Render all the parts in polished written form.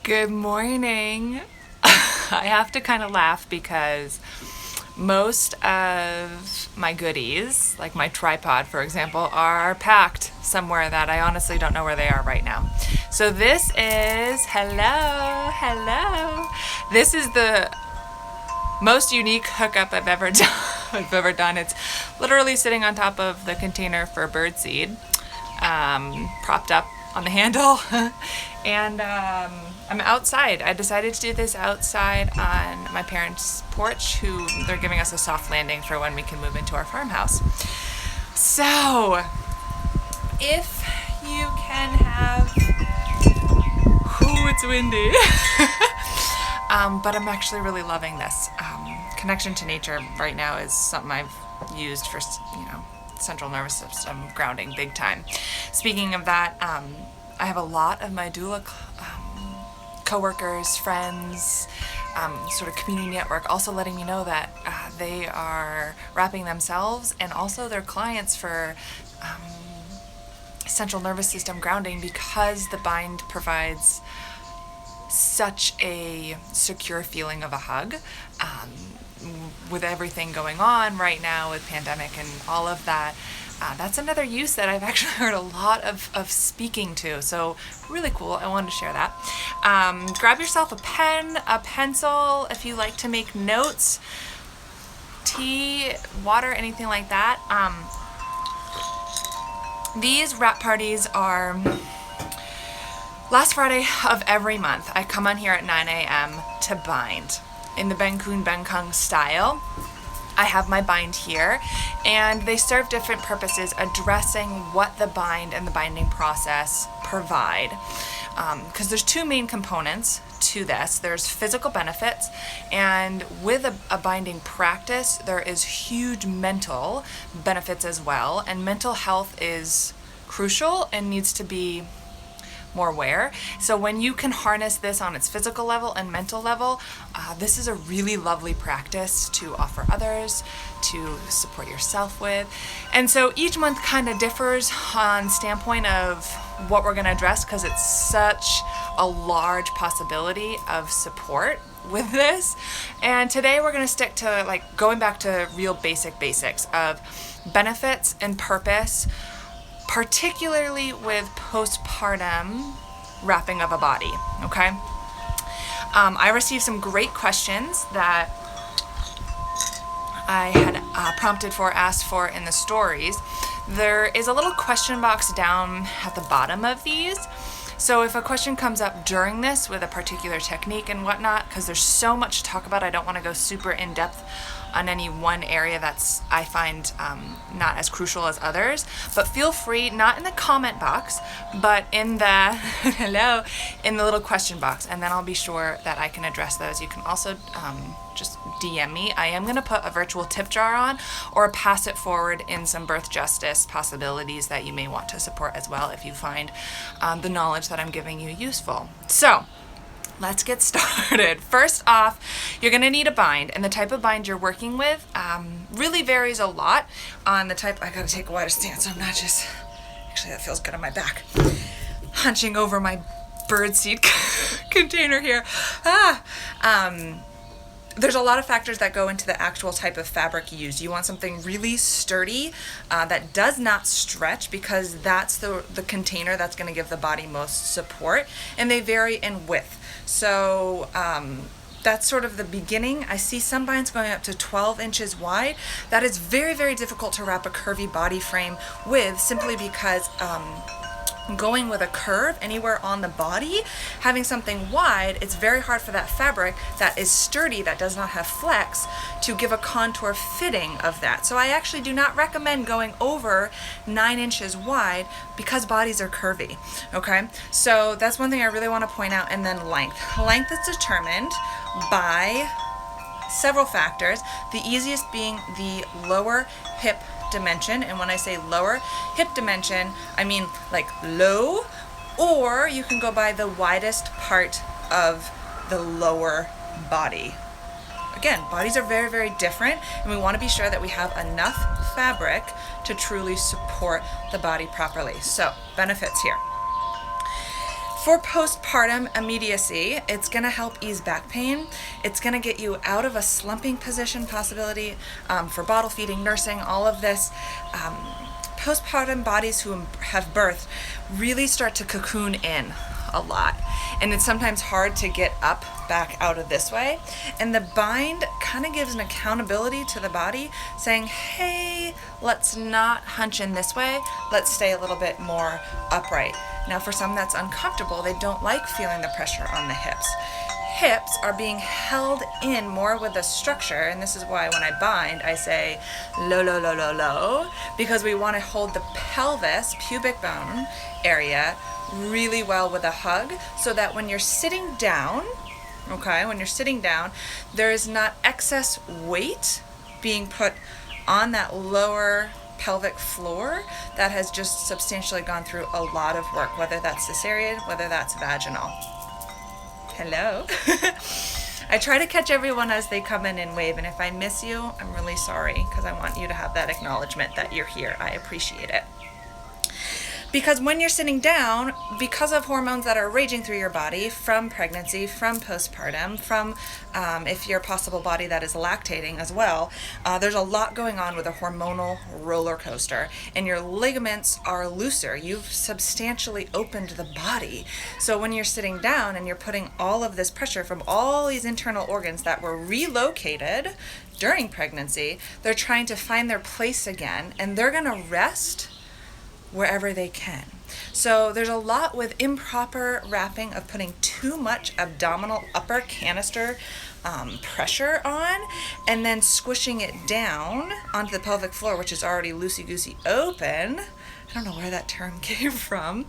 Good morning. I have to kind of laugh because most of my goodies, like my tripod, for example, are packed somewhere that I honestly don't know where they are right now. So this is, hello. This is the most unique hookup I've ever done. It's literally sitting on top of the container for birdseed, propped up on the handle. And I'm outside. I decided to do this outside on my parents' porch, who they're giving us a soft landing for when we can move into our farmhouse. So, if you can have, it's windy. But I'm actually really loving this. Connection to nature right now is something I've used for, central nervous system grounding big time. Speaking of that, I have a lot of my doula coworkers, friends, sort of community network also letting me know that they are wrapping themselves and also their clients for central nervous system grounding, because the bind provides such a secure feeling of a hug. With everything going on right now with pandemic and all of that, that's another use that I've actually heard a lot of speaking to. So really cool. I wanted to share that. Grab yourself a pen, a pencil, if you like to make notes, tea, water, anything like that. These wrap parties are last Friday of every month. I come on here at 9 a.m. to bind in the Bengkung style. I have my bind here, and they serve different purposes addressing what the bind and the binding process provide. Because there's two main components to this. There's physical benefits, and with a binding practice, there is huge mental benefits as well. And mental health is crucial and needs to be more aware. So when you can harness this on its physical level and mental level, this is a really lovely practice to offer others, to support yourself with. And so each month kind of differs on standpoint of what we're going to address, because it's such a large possibility of support with this. And today we're going to stick to going back to real basics of benefits and purpose, particularly with postpartum wrapping of a body, okay? I received some great questions that I had asked for in the stories. There is a little question box down at the bottom of these. So if a question comes up during this with a particular technique and whatnot, because there's so much to talk about, I don't want to go super in depth on any one area that's I find not as crucial as others. But feel free, not in the comment box, but in the in the little question box, and then I'll be sure that I can address those. You can also just DM me. I am going to put a virtual tip jar on, or pass it forward in some birth justice possibilities that you may want to support as well if you find the knowledge that I'm giving you useful. So let's get started. First off, you're going to need a bind, and the type of bind you're working with really varies a lot on the type. I got to take a wider stance so I'm not just, actually that feels good on my back, hunching over my birdseed container here. There's a lot of factors that go into the actual type of fabric used. You want something really sturdy that does not stretch, because that's the container that's going to give the body most support, and they vary in width. So that's sort of the beginning. I see some binds going up to 12 inches wide. That is very, very difficult to wrap a curvy body frame with, simply because going with a curve anywhere on the body, having something wide, it's very hard for that fabric that is sturdy, that does not have flex, to give a contour fitting of that. So I actually do not recommend going over 9 inches wide, because bodies are curvy, okay? So that's one thing I really want to point out. And then length. Length is determined by several factors, the easiest being the lower hip dimension. And when I say lower hip dimension, I mean like low, or you can go by the widest part of the lower body. Again, bodies are very, very different, and we want to be sure that we have enough fabric to truly support the body properly. So, benefits here. For postpartum immediacy, it's going to help ease back pain. It's going to get you out of a slumping position possibility for bottle feeding, nursing, all of this. Postpartum bodies who have birthed really start to cocoon in a lot. And it's sometimes hard to get up back out of this way. And the bind kind of gives an accountability to the body saying, hey, let's not hunch in this way. Let's stay a little bit more upright. Now for some that's uncomfortable, they don't like feeling the pressure on the hips. Hips are being held in more with a structure, and this is why when I bind, I say low, low, low, low, low, because we want to hold the pelvis, pubic bone area really well with a hug, so that when you're sitting down, there is not excess weight being put on that lower pelvic floor that has just substantially gone through a lot of work, whether that's cesarean, whether that's vaginal. Hello. I try to catch everyone as they come in and wave, and if I miss you, I'm really sorry, because I want you to have that acknowledgement that you're here. I appreciate it. Because when you're sitting down, because of hormones that are raging through your body from pregnancy, from postpartum, from if you're a possible body that is lactating as well, there's a lot going on with a hormonal roller coaster, and your ligaments are looser. You've substantially opened the body. So when you're sitting down and you're putting all of this pressure from all these internal organs that were relocated during pregnancy, they're trying to find their place again, and they're going to rest wherever they can. So there's a lot with improper wrapping of putting too much abdominal upper canister pressure on, and then squishing it down onto the pelvic floor, which is already loosey-goosey open. I don't know where that term came from.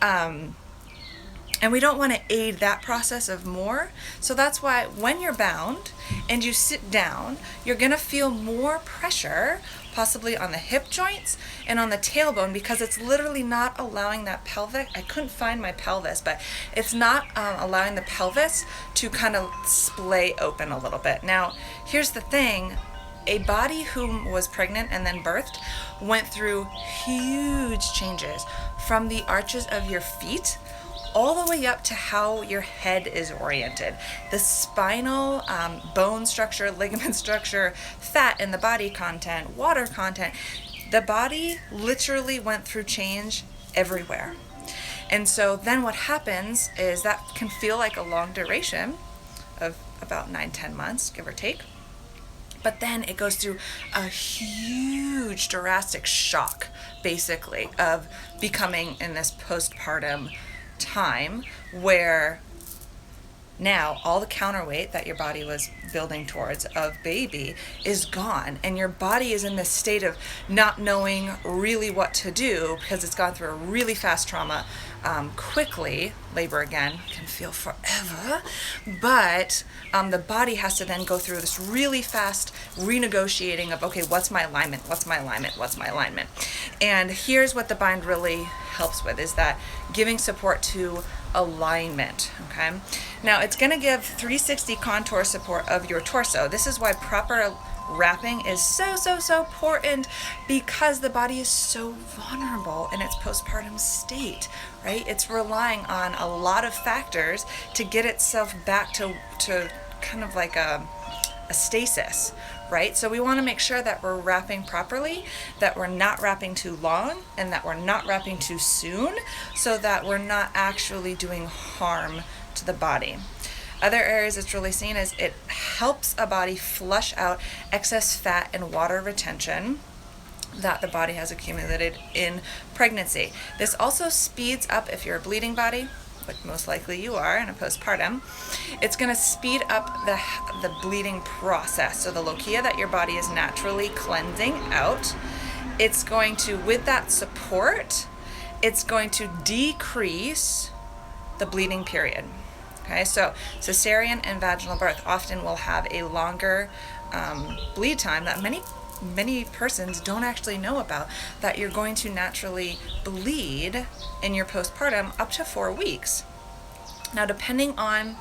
And we don't want to aid that process of more. So that's why when you're bound and you sit down, you're going to feel more pressure, possibly on the hip joints and on the tailbone, because it's literally not allowing that pelvic, I couldn't find my pelvis, but it's not allowing the pelvis to kind of splay open a little bit. Now, here's the thing. A body who was pregnant and then birthed went through huge changes from the arches of your feet all the way up to how your head is oriented. The spinal bone structure, ligament structure, fat in the body content, water content, the body literally went through change everywhere. And so then what happens is that can feel like a long duration of about 9-10 months, give or take. But then it goes through a huge drastic shock, basically, of becoming in this postpartum time where now all the counterweight that your body was building towards of baby is gone, and your body is in this state of not knowing really what to do because it's gone through a really fast trauma quickly. Labor again can feel forever, but the body has to then go through this really fast renegotiating of, okay, what's my alignment, and here's what the bind really helps with, is that giving support to alignment. Okay, now it's going to give 360 contour support of your torso. This is why proper wrapping is so important, because the body is so vulnerable in its postpartum state, right? It's relying on a lot of factors to get itself back to kind of like a stasis, right? So we want to make sure that we're wrapping properly, that we're not wrapping too long, and that we're not wrapping too soon, so that we're not actually doing harm to the body. Other areas it's really seen is it helps a body flush out excess fat and water retention that the body has accumulated in pregnancy. This also speeds up, if you're a bleeding body, which most likely you are in a postpartum, it's going to speed up the bleeding process. So the lochia that your body is naturally cleansing out, it's going to, with that support, it's going to decrease the bleeding period. Okay, so cesarean and vaginal birth often will have a longer bleed time that many persons don't actually know about, that you're going to naturally bleed in your postpartum up to 4 weeks. Now, depending on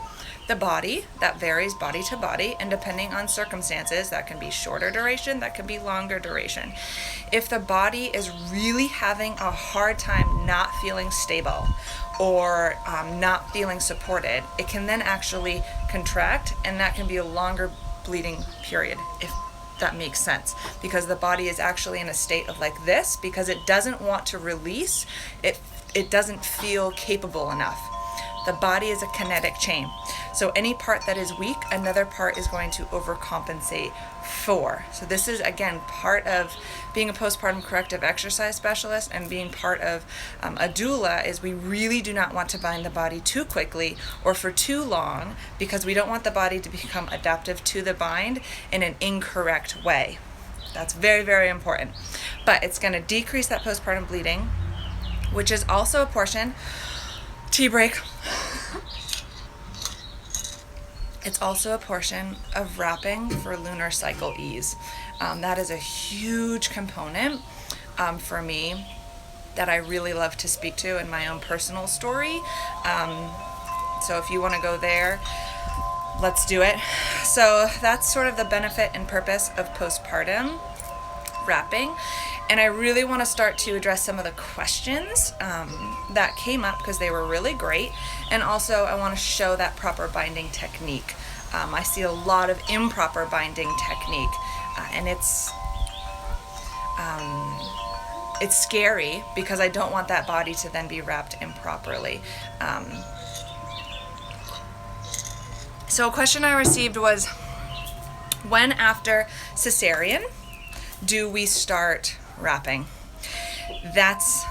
the body, that varies body to body, and depending on circumstances, that can be shorter duration, that can be longer duration. If the body is really having a hard time not feeling stable, or not feeling supported, it can then actually contract, and that can be a longer bleeding period, if that makes sense, because the body is actually in a state of like this because it doesn't want to release. It doesn't feel capable enough. The body is a kinetic chain. So any part that is weak, another part is going to overcompensate for. So this is, again, part of being a postpartum corrective exercise specialist and being part of a doula, is we really do not want to bind the body too quickly or for too long, because we don't want the body to become adaptive to the bind in an incorrect way. That's very, very important. But it's going to decrease that postpartum bleeding, which is also a portion. Tea break. It's also a portion of wrapping for lunar cycle ease. That is a huge component for me that I really love to speak to in my own personal story. So if you want to go there, let's do it. So that's sort of the benefit and purpose of postpartum wrapping. And I really want to start to address some of the questions that came up, because they were really great. And also I want to show that proper binding technique. I see a lot of improper binding technique, and it's scary, because I don't want that body to then be wrapped improperly. So a question I received was, when after cesarean do we start wrapping? That's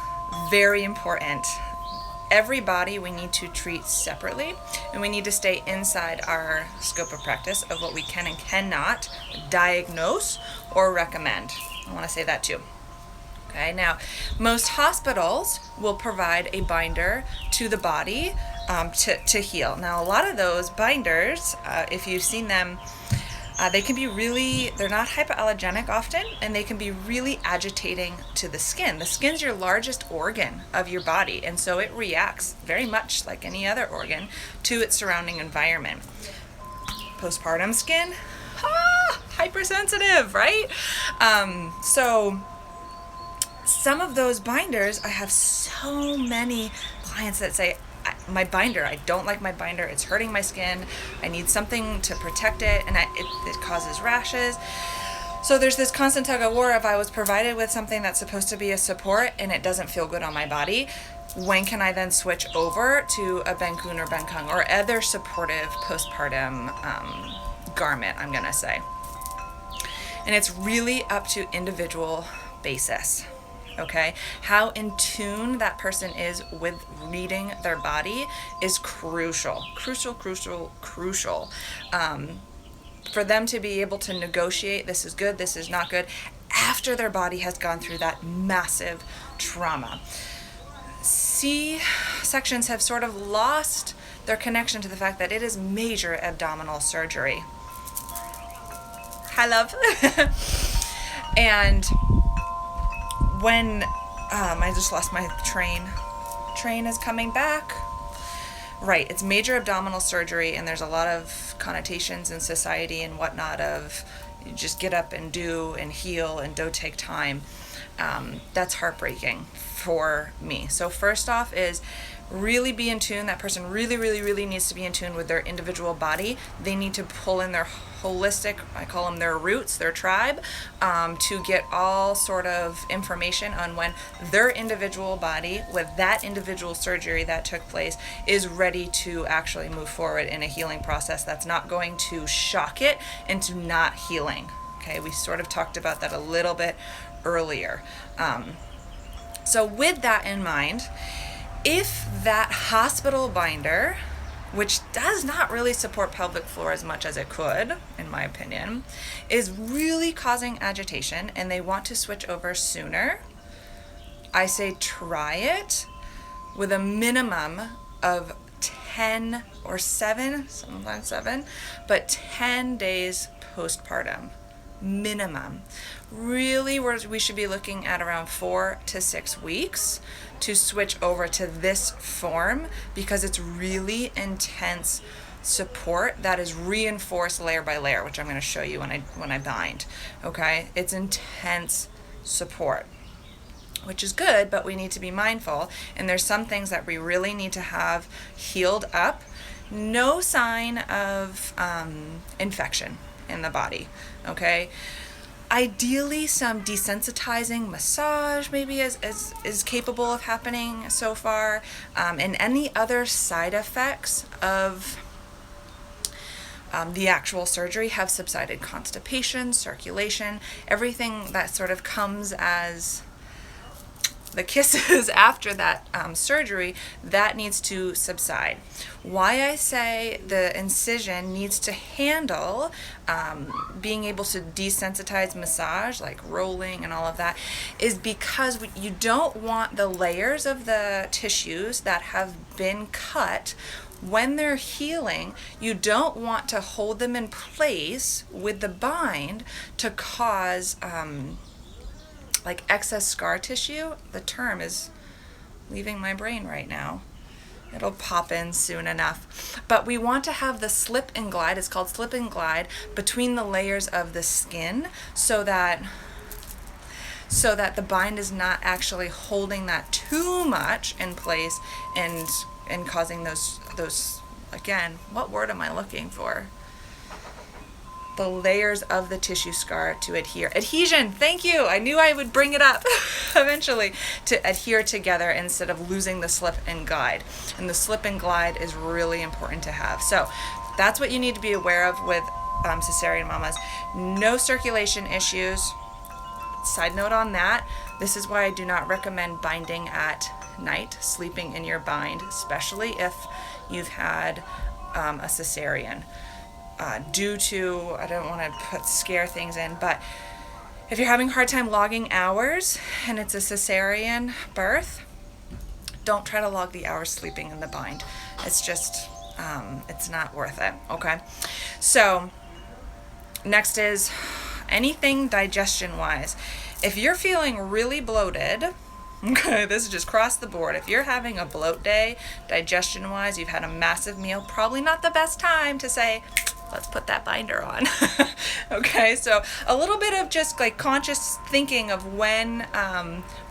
very important. Every body we need to treat separately, and we need to stay inside our scope of practice of what we can and cannot diagnose or recommend. I want to say that too. Okay, now most hospitals will provide a binder to the body to heal. Now a lot of those binders, if you've seen them, they can be they're not hypoallergenic often, and they can be really agitating to the skin. The skin's your largest organ of your body, and so it reacts very much like any other organ to its surrounding environment. Postpartum skin, hypersensitive, right? So some of those binders, I have so many clients that say, my binder, I don't like my binder, it's hurting my skin, I need something to protect it, and it causes rashes. So there's this constant tug of war of, I was provided with something that's supposed to be a support and it doesn't feel good on my body. When can I then switch over to a Bengkung or Bengkung or other supportive postpartum garment, I'm gonna say. And it's really up to individual basis. Okay, how in tune that person is with reading their body is crucial. For them to be able to negotiate, this is good, this is not good, after their body has gone through that massive trauma. C-sections have sort of lost their connection to the fact that it is major abdominal surgery. Hi, love. And when I just lost my train is coming back. Right, it's major abdominal surgery, and there's a lot of connotations in society and whatnot of you just get up and do and heal and don't take time. That's heartbreaking for me. So first off is really be in tune. That person really needs to be in tune with their individual body. They need to pull in their holistic, I call them their roots, their tribe, to get all sort of information on when their individual body with that individual surgery that took place is ready to actually move forward in a healing process that's not going to shock it into not healing. Okay, we sort of talked about that a little bit earlier. So with that in mind, if that hospital binder, which does not really support pelvic floor as much as it could, in my opinion, is really causing agitation and they want to switch over sooner, I say try it with a minimum of 10 or 7, sometimes 7, but 10 days postpartum. Minimum. Really, we should be looking at around 4 to 6 weeks to switch over to this form, because it's really intense support that is reinforced layer by layer, which I'm going to show you when I bind. Okay, it's intense support. which is good, but we need to be mindful. And there's some things that we really need to have healed up. No sign of infection in the body, okay? Ideally, some desensitizing massage maybe is capable of happening so far. And any other side effects of the actual surgery have subsided. Constipation, circulation, everything that sort of comes as the kisses after that surgery, that needs to subside. Why I say the incision needs to handle being able to desensitize massage, like rolling and all of that, is because you don't want the layers of the tissues that have been cut. When they're healing, you don't want to hold them in place with the bind to cause like excess scar tissue. The term is leaving my brain right now. It'll pop in soon enough. But we want to have the slip and glide, it's called slip and glide, between the layers of the skin so that the bind is not actually holding that too much in place and causing those again, what word am I looking for? The layers of the tissue scar to adhere. Adhesion, thank you. I knew I would bring it up eventually, to adhere together instead of losing the slip and glide. And the slip and glide is really important to have. So that's what you need to be aware of with cesarean mamas. No circulation issues. Side note on that, this is why I do not recommend binding at night, sleeping in your bind, especially if you've had a cesarean. Due to, I don't want to scare things in, but if you're having a hard time logging hours and it's a cesarean birth, don't try to log the hours sleeping in the bind. It's just, it's not worth it, okay? So, next is anything digestion-wise. If you're feeling really bloated, okay, this is just across the board. If you're having a bloat day, digestion-wise, you've had a massive meal, probably not the best time to say, let's put that binder on. Okay, so a little bit of just like conscious thinking of when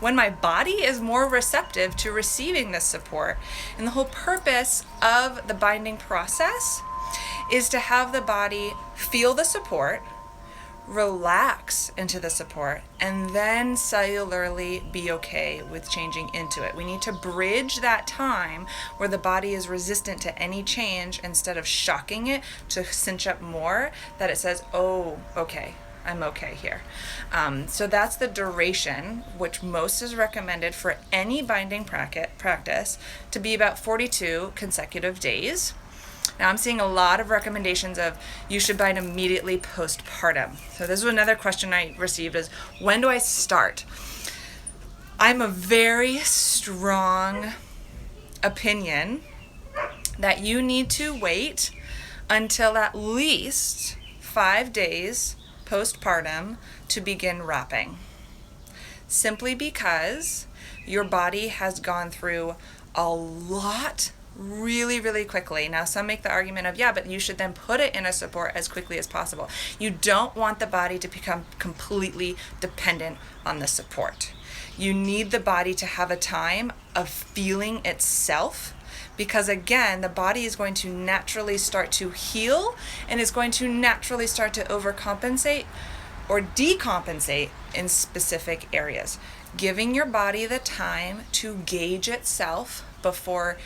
my body is more receptive to receiving this support. And the whole purpose of the binding process is to have the body feel the support, relax into the support, and then cellularly be okay with changing into it. We need to bridge that time where the body is resistant to any change instead of shocking it to cinch up more, that it says, oh, okay, I'm okay here. So that's the duration, which most is recommended for any binding practice to be about 42 consecutive days. Now I'm seeing a lot of recommendations of you should bind immediately postpartum. So this is another question I received is, when do I start? I'm a very strong opinion that you need to wait until at least 5 days postpartum to begin wrapping. Simply because your body has gone through a lot really, really quickly. Now, some make the argument of, yeah, but you should then put it in a support as quickly as possible. You don't want the body to become completely dependent on the support. You need the body to have a time of feeling itself, because again, the body is going to naturally start to heal and is going to naturally start to overcompensate or decompensate in specific areas. Giving your body the time to gauge itself before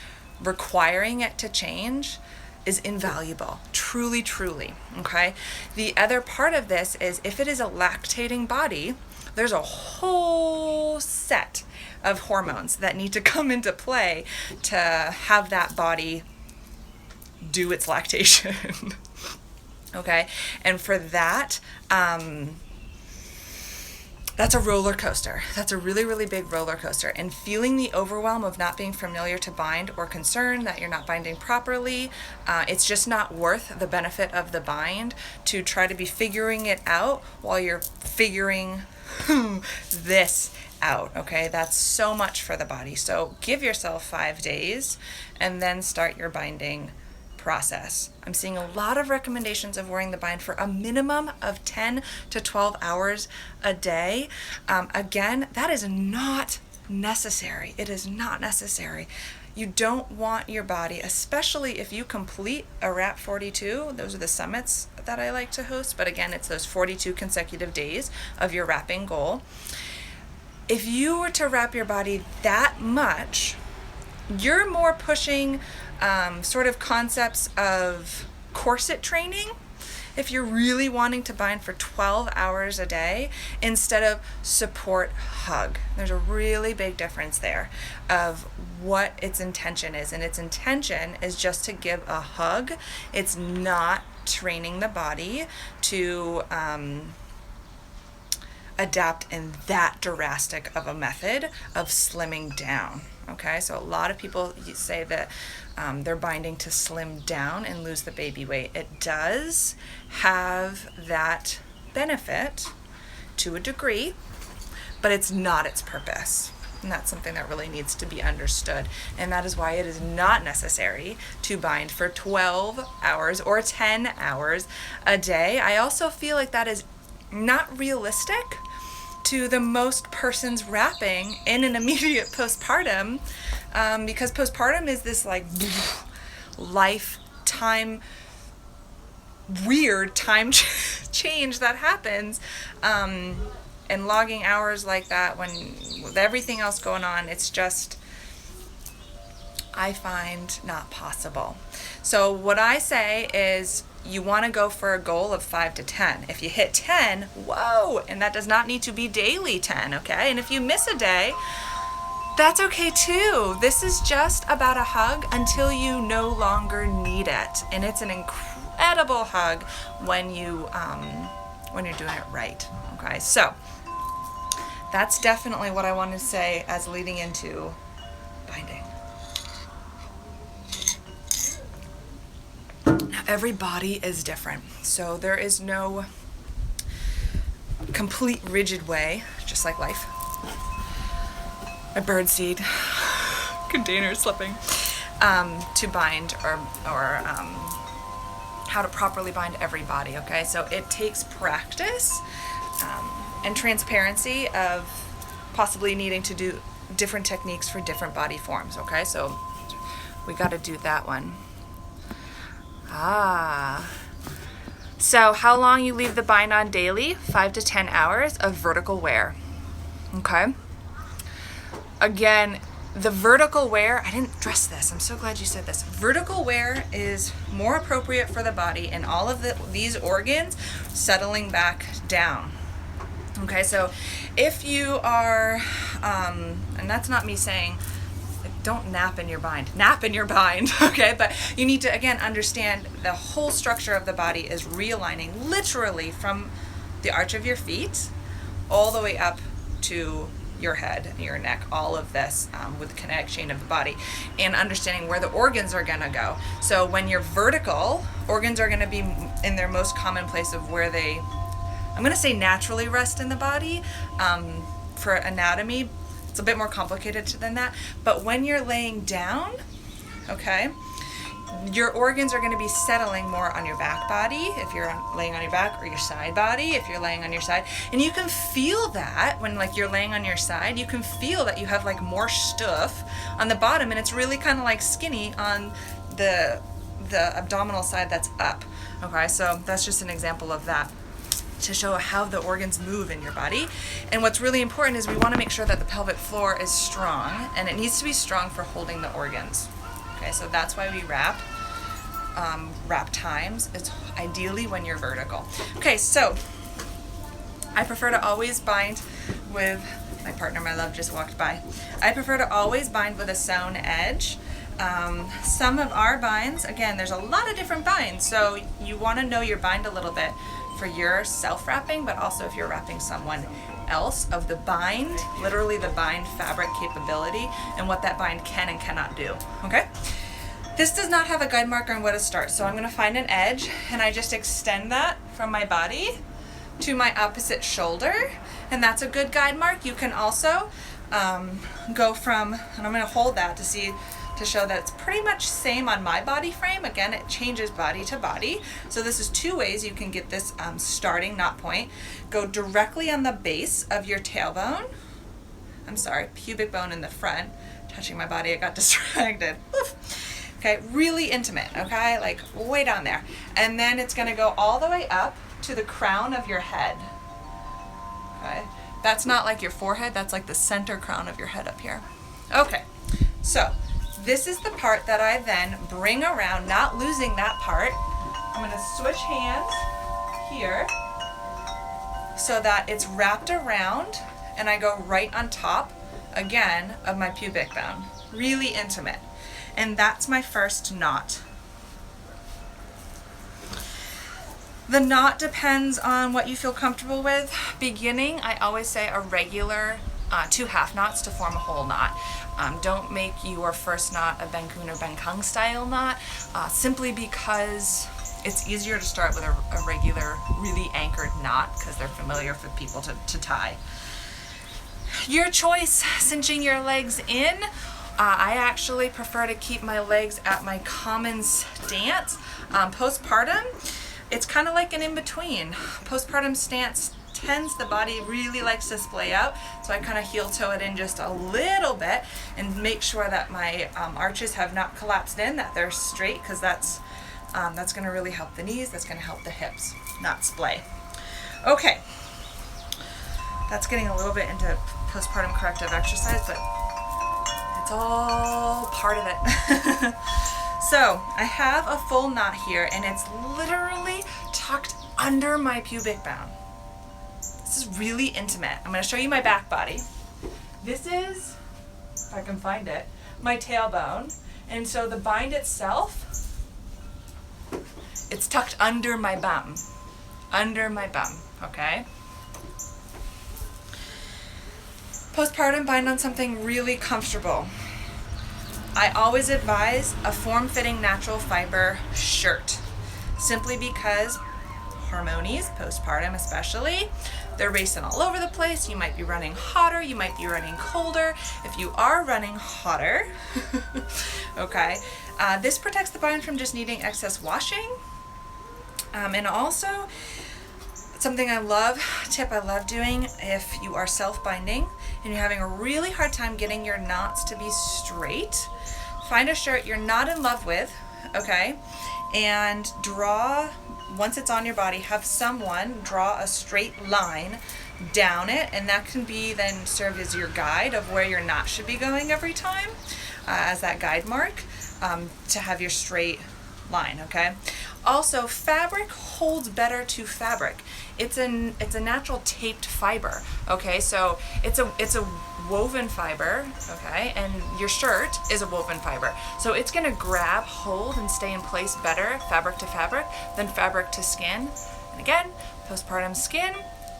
requiring it to change is invaluable. Truly, truly. Okay? The other part of this is if it is a lactating body, there's a whole set of hormones that need to come into play to have that body do its lactation. Okay? And for that, that's a roller coaster. That's a really, really big roller coaster. And feeling the overwhelm of not being familiar to bind or concerned that you're not binding properly, it's just not worth the benefit of the bind to try to be figuring it out while you're figuring this out, okay? That's so much for the body. So give yourself 5 days and then start your binding process. I'm seeing a lot of recommendations of wearing the bind for a minimum of 10 to 12 hours a day. Again, that is not necessary. It is not necessary. You don't want your body, especially if you complete a WRAP 42, those are the summits that I like to host, but again, it's those 42 consecutive days of your wrapping goal. If you were to wrap your body that much, you're more pushing sort of concepts of corset training if you're really wanting to bind for 12 hours a day instead of support hug. There's a really big difference there of what its intention is. And its intention is just to give a hug. It's not training the body to adapt in that drastic of a method of slimming down. Okay, so a lot of people say that they're binding to slim down and lose the baby weight. It does have that benefit to a degree, but it's not its purpose. And that's something that really needs to be understood. And that is why it is not necessary to bind for 12 hours or 10 hours a day. I also feel like that is not realistic to the most person's wrapping in an immediate postpartum, because postpartum is this like lifetime weird time change that happens, and logging hours like that when with everything else going on, it's just, I find, not possible. So what I say is you want to go for a goal of 5 to 10. If you hit 10, whoa, and that does not need to be daily 10, okay? And if you miss a day, that's okay too. This is just about a hug until you no longer need it. And it's an incredible hug when you're doing it right, okay? So that's definitely what I want to say as leading into binding. Now, every body is different, so there is no complete rigid way, just like life. My birdseed container is slipping, to bind or how to properly bind every body, okay? So it takes practice and transparency of possibly needing to do different techniques for different body forms, okay? So we got to do that one. So how long you leave the bind on daily? 5 to 10 hours of vertical wear. Okay. Again, the vertical wear, I didn't dress this. I'm so glad you said this. Vertical wear is more appropriate for the body and all of these organs settling back down. Okay, so if you are, and that's not me saying, don't nap in your bind. Nap in your bind, okay? But you need to, again, understand the whole structure of the body is realigning literally from the arch of your feet all the way up to your head, your neck, all of this with the kinetic chain of the body, and understanding where the organs are gonna go. So when you're vertical, organs are gonna be in their most common place of where they, I'm gonna say naturally rest in the body. For anatomy, it's a bit more complicated than that, but when you're laying down, okay, your organs are going to be settling more on your back body if you're laying on your back, or your side body if you're laying on your side. And you can feel that when like you're laying on your side, you can feel that you have like more stuff on the bottom, and it's really kind of like skinny on the abdominal side that's up. Okay, so that's just an example of that, to show how the organs move in your body. And what's really important is we want to make sure that the pelvic floor is strong, and it needs to be strong for holding the organs. Okay, so that's why we wrap times. It's ideally when you're vertical. Okay, so I prefer to always bind with, my partner, my love, just walked by. I prefer to always bind with a sewn edge. Some of our binds, again, there's a lot of different binds, so you want to know your bind a little bit for your self-wrapping, but also if you're wrapping someone else, of the bind, literally the bind fabric capability and what that bind can and cannot do, okay? This does not have a guide marker on where to start, so I'm going to find an edge, and I just extend that from my body to my opposite shoulder, and that's a good guide mark. You can also go from, and I'm going to hold that to see to show that it's pretty much same on my body frame. Again, it changes body to body. So this is two ways you can get this starting knot point. Go directly on the base of your tailbone. I'm sorry, pubic bone in the front. Touching my body, I got distracted. Oof. Okay, really intimate, okay? Like way down there. And then it's gonna go all the way up to the crown of your head. Okay, that's not like your forehead, that's like the center crown of your head up here. Okay, so this is the part that I then bring around, not losing that part. I'm gonna switch hands here so that it's wrapped around and I go right on top, again, of my pubic bone. Really intimate. And that's my first knot. The knot depends on what you feel comfortable with. Beginning, I always say a regular 2 half knots to form a whole knot. Don't make your first knot a Bengkung or Bengkung style knot, simply because it's easier to start with a regular, really anchored knot because they're familiar for people to tie. Your choice, cinching your legs in. I actually prefer to keep my legs at my common stance. Postpartum, it's kind of like an in-between. Postpartum stance the body really likes to splay out, so I kind of heel toe it in just a little bit and make sure that my arches have not collapsed in, that they're straight, because that's going to really help the knees, that's going to help the hips not splay. Okay, that's getting a little bit into postpartum corrective exercise, but it's all part of it. So I have a full knot here and it's literally tucked under my pubic bone. This is really intimate. I'm going to show you my back body. This is, if I can find it, my tailbone. And so the bind itself, it's tucked under my bum. Under my bum, okay? Postpartum, bind on something really comfortable. I always advise a form-fitting natural fiber shirt, simply because hormones, postpartum especially, they're racing all over the place. You might be running hotter, you might be running colder. If you are running hotter, okay, this protects the bind from just needing excess washing. And also, something I love doing if you are self-binding and you're having a really hard time getting your knots to be straight, find a shirt you're not in love with, okay, and draw, once it's on your body, have someone draw a straight line down it, and that can be then serve as your guide of where your knot should be going every time, as that guide mark, to have your straight line, okay? Also, fabric holds better to fabric. It's a natural taped fiber, okay? So it's a woven fiber, okay? And your shirt is a woven fiber. So it's gonna grab, hold, and stay in place better, fabric to fabric, than fabric to skin. And again, postpartum skin,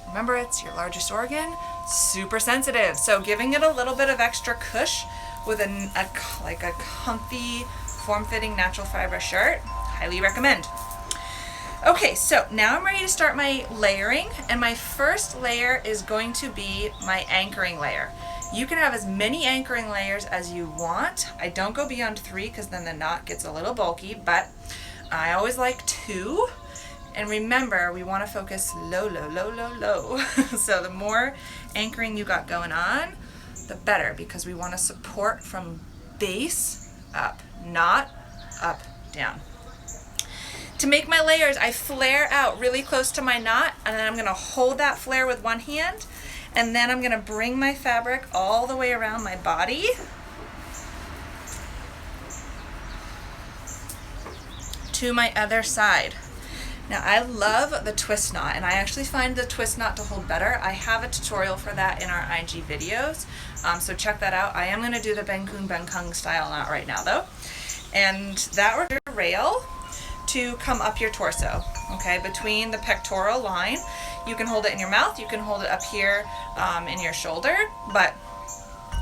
remember it's your largest organ, super sensitive. So giving it a little bit of extra cush with like a comfy, form-fitting natural fiber shirt, highly recommend. Okay, so now I'm ready to start my layering, and my first layer is going to be my anchoring layer. You can have as many anchoring layers as you want. I don't go beyond 3 because then the knot gets a little bulky, but I always like 2. And remember, we want to focus low, low, low, low, low. So the more anchoring you got going on, the better, because we want to support from base up, not up, down. To make my layers, I flare out really close to my knot, and then I'm going to hold that flare with one hand, and then I'm going to bring my fabric all the way around my body to my other side. Now I love the twist knot, and I actually find the twist knot to hold better. I have a tutorial for that in our IG videos, so check that out. I am going to do the Bengkung style knot right now though, and that we're going to rail to come up your torso, okay, between the pectoral line. You can hold it in your mouth, you can hold it up here in your shoulder, but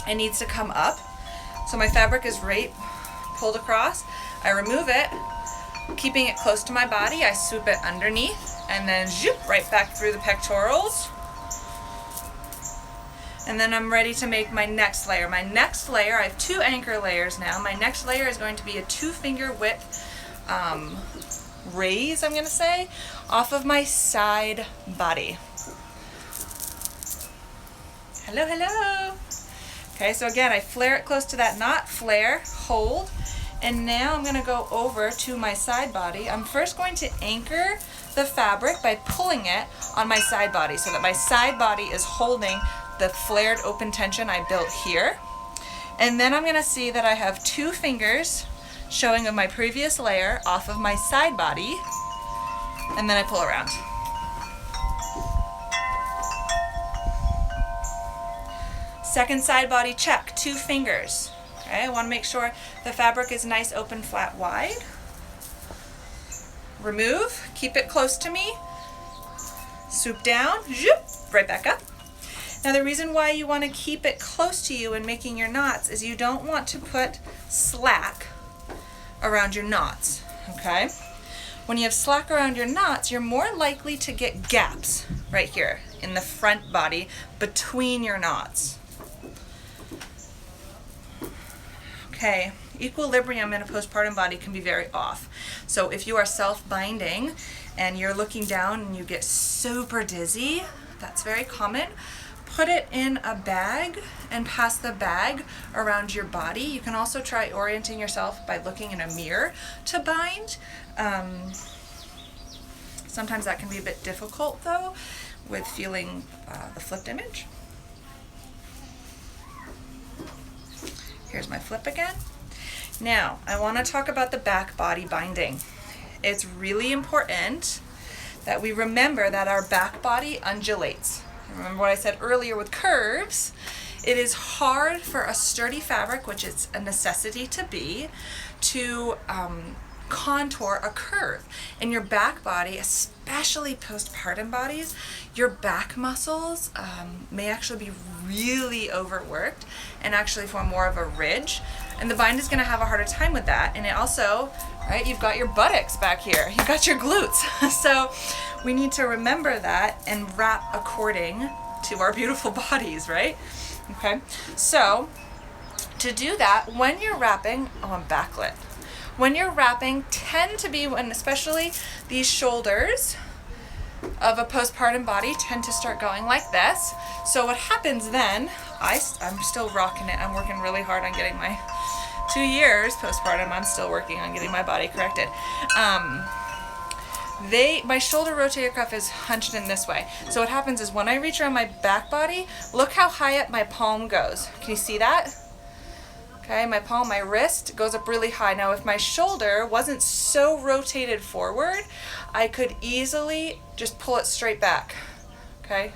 it needs to come up. So my fabric is right pulled across. I remove it, keeping it close to my body. I swoop it underneath and then zoop right back through the pectorals. And then I'm ready to make my next layer. My next layer, I have 2 anchor layers now. My next layer is going to be a 2-finger width raise, I'm gonna say, off of my side body. Hello, hello. Okay, so again, I flare it close to that knot, flare, hold, and now I'm gonna go over to my side body. I'm first going to anchor the fabric by pulling it on my side body so that my side body is holding the flared open tension I built here. And then I'm gonna see that I have 2 fingers showing of my previous layer off of my side body, and then I pull around. Second side body check, 2 fingers. Okay, I want to make sure the fabric is nice, open, flat, wide. Remove, keep it close to me. Swoop down, zoop, right back up. Now the reason why you want to keep it close to you when making your knots is you don't want to put slack around your knots, okay? When you have slack around your knots, you're more likely to get gaps right here in the front body between your knots. Okay, equilibrium in a postpartum body can be very off. So if you are self-binding and you're looking down and you get super dizzy, that's very common. Put it in a bag and pass the bag around your body. You can also try orienting yourself by looking in a mirror to bind. Sometimes that can be a bit difficult though with feeling the flipped image. Here's my flip again. Now, I want to talk about the back body binding. It's really important that we remember that our back body undulates. Remember what I said earlier with curves? It is hard for a sturdy fabric, which is a necessity to be, to contour a curve. In your back body, especially postpartum bodies, your back muscles may actually be really overworked and actually form more of a ridge. And the bind is going to have a harder time with that. And it also, right, you've got your buttocks back here. You've got your glutes. So we need to remember that and wrap according to our beautiful bodies, right? Okay, so to do that, when you're wrapping, oh, I'm backlit. When you're wrapping, tend to be when, especially these shoulders of a postpartum body tend to start going like this. So what happens then, I'm still rocking it. I'm working really hard on getting my 2 years postpartum. I'm still working on getting my body corrected. My shoulder rotator cuff is hunched in this way. So what happens is when I reach around my back body, look how high up my palm goes. Can you see that? Okay, my palm, my wrist goes up really high. Now if my shoulder wasn't so rotated forward, I could easily just pull it straight back. Okay?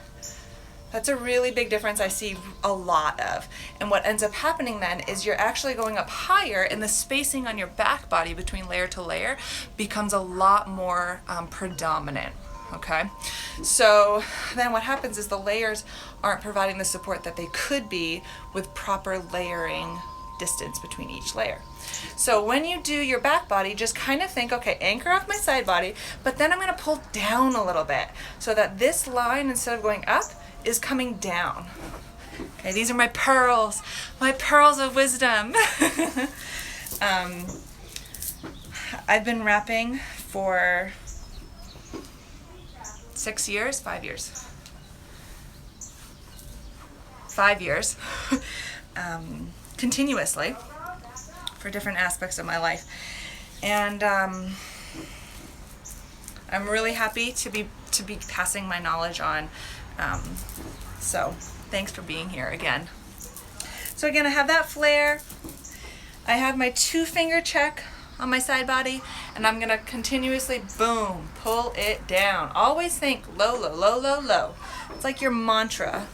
That's a really big difference I see a lot of. And what ends up happening then is you're actually going up higher, and the spacing on your back body between layer to layer becomes a lot more predominant. Okay, so then what happens is the layers aren't providing the support that they could be with proper layering distance between each layer. So when you do your back body, just kind of think, okay, anchor off my side body, but then I'm going to pull down a little bit so that this line, instead of going up, is coming down. Okay, these are my pearls of wisdom. I've been wrapping for 6 years, 5 years. 5 years. Continuously for different aspects of my life. And I'm really happy to be passing my knowledge on. So thanks for being here again. So again, I have that flare. I have my 2-finger check on my side body, and I'm gonna continuously, boom, pull it down. Always think low, low, low, low, low. It's like your mantra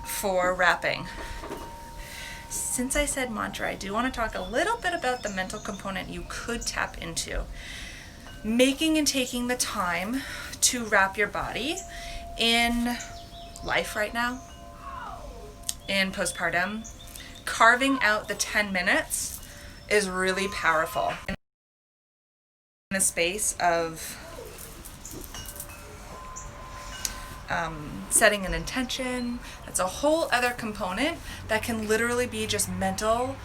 for wrapping. Since I said mantra, I do want to talk a little bit about the mental component you could tap into. Making and taking the time to wrap your body in life right now, in postpartum, carving out the 10 minutes is really powerful. In the space of setting an intention. It's a whole other component that can literally be just mental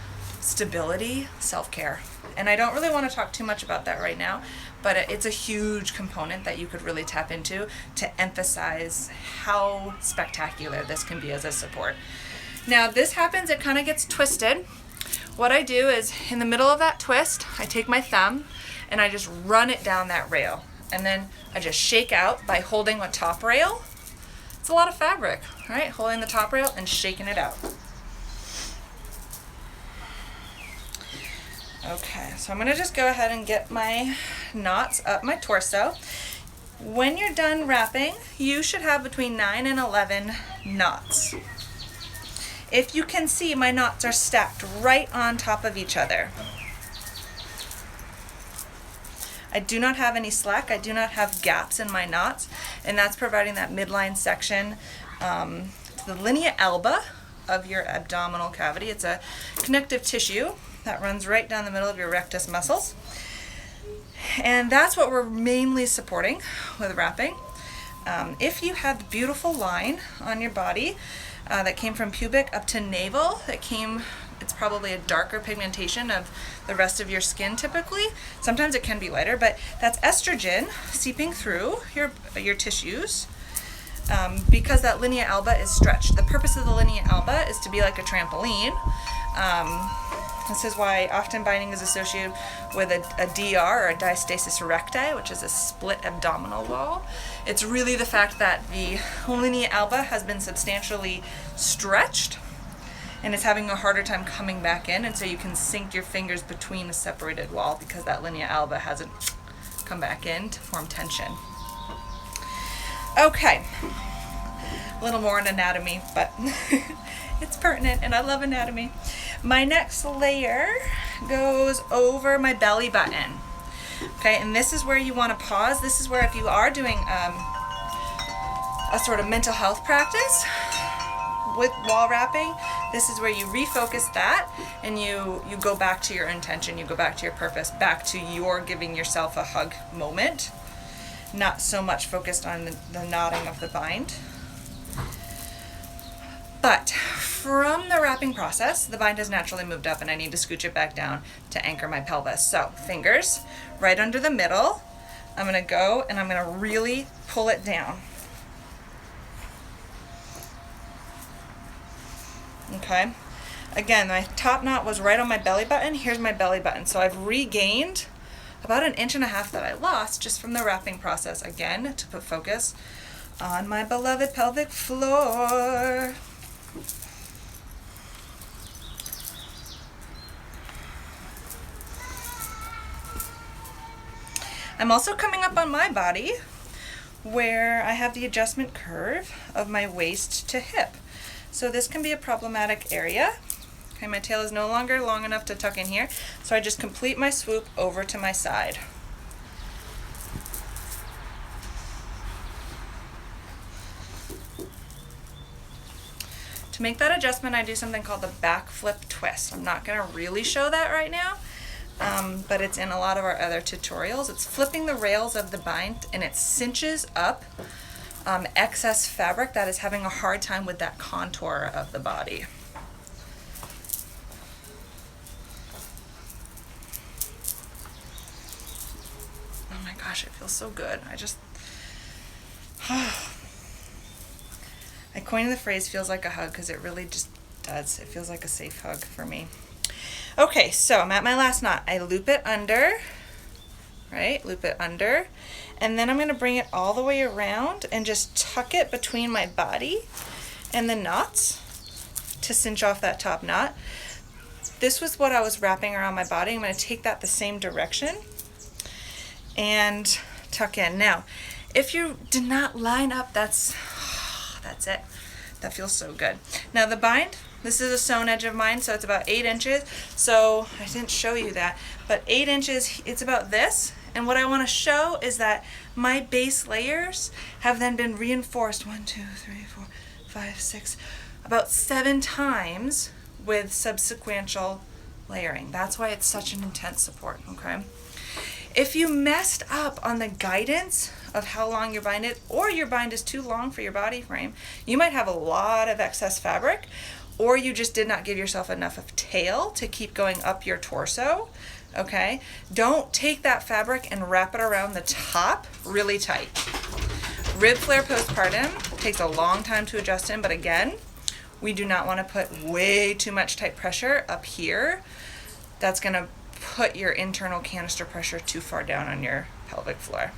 stability, self-care. And I don't really want to talk too much about that right now, but it's a huge component that you could really tap into to emphasize how spectacular this can be as a support. Now this happens, it kind of gets twisted. What I do is in the middle of that twist, I take my thumb and I just run it down that rail. And then I just shake out by holding the top rail. It's a lot of fabric, right? Holding the top rail and shaking it out. Okay, so I'm gonna just go ahead and get my knots up my torso. When you're done wrapping, you should have between 9 and 11 knots. If you can see, my knots are stacked right on top of each other. I do not have any slack, I do not have gaps in my knots, and that's providing that midline section to the linea alba of your abdominal cavity. It's a connective tissue that runs right down the middle of your rectus muscles. And that's what we're mainly supporting with wrapping. If you have the beautiful line on your body that came from pubic up to navel, it's probably a darker pigmentation of the rest of your skin typically. Sometimes it can be lighter, but that's estrogen seeping through your tissues because that linea alba is stretched. The purpose of the linea alba is to be like a trampoline. This is why often binding is associated with a DR, or a diastasis recti, which is a split abdominal wall. It's really the fact that the linea alba has been substantially stretched and it's having a harder time coming back in, and so you can sink your fingers between a separated wall because that linea alba hasn't come back in to form tension. Okay, a little more on anatomy, but it's pertinent and I love anatomy. My next layer goes over my belly button. Okay, and this is where you want to pause. This is where, if you are doing a sort of mental health practice with wall wrapping, this is where you refocus that and you go back to your intention, you go back to your purpose, back to your giving yourself a hug moment, not so much focused on the knotting of the bind. But from the wrapping process, the bind has naturally moved up and I need to scooch it back down to anchor my pelvis. So fingers right under the middle. I'm gonna go and I'm gonna really pull it down. Okay, again, my top knot was right on my belly button. Here's my belly button. So I've regained about 1.5 inches that I lost just from the wrapping process, again, to put focus on my beloved pelvic floor. I'm also coming up on my body where I have the adjustment curve of my waist to hip. So this can be a problematic area. Okay, my tail is no longer long enough to tuck in here, so I just complete my swoop over to my side. To make that adjustment, I do something called the back flip twist. I'm not going to really show that right now, but it's in a lot of our other tutorials. It's flipping the rails of the bind and it cinches up excess fabric that is having a hard time with that contour of the body. Oh my gosh, it feels so good. I coined the phrase feels like a hug because it really just does. It feels like a safe hug for me. Okay, so I'm at my last knot. I loop it under, right? Loop it under. And then I'm going to bring it all the way around and just tuck it between my body and the knots to cinch off that top knot. This was what I was wrapping around my body. I'm going to take that the same direction and tuck in. Now, if you did not line up, that's it. That feels so good. Now the bind, this is a sewn edge of mine, so it's about 8 inches. So I didn't show you that, but 8 inches, it's about this. And what I want to show is that my base layers have then been reinforced 1, 2, 3, 4, 5, 6, about 7 times with subsequential layering. That's why it's such an intense support, okay? If you messed up on the guidance of how long your bind is, or your bind is too long for your body frame. You might have a lot of excess fabric, or you just did not give yourself enough of tail to keep going up your torso. Okay, don't take that fabric and wrap it around the top really tight. Rib flare postpartum takes a long time to adjust in, but again, we do not want to put way too much tight pressure up here. That's going to put your internal canister pressure too far down on your pelvic floor.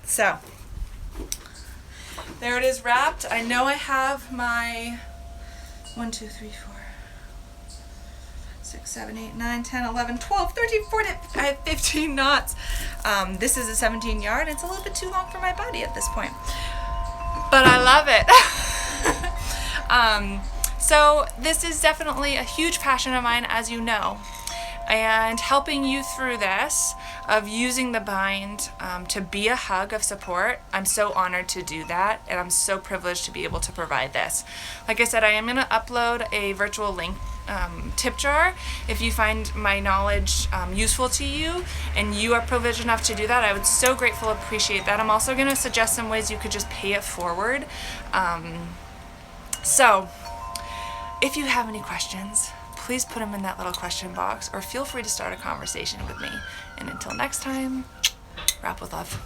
So, there it is wrapped. I know I have my 1, 2, 3, 4, 6, 7, 8, 9, 10, 11, 12, 13, 14, I have 15 knots. This is a 17 yard. It's a little bit too long for my body at this point, but I love it. So this is definitely a huge passion of mine, as you know, and helping you through this of using the bind to be a hug of support. I'm so honored to do that, and I'm so privileged to be able to provide this. Like I said, I am going to upload a virtual link tip jar. If you find my knowledge useful to you and you are privileged enough to do that, I would so grateful appreciate that. I'm also going to suggest some ways you could just pay it forward. So if you have any questions, please put them in that little question box, or feel free to start a conversation with me. And until next time, wrap with love.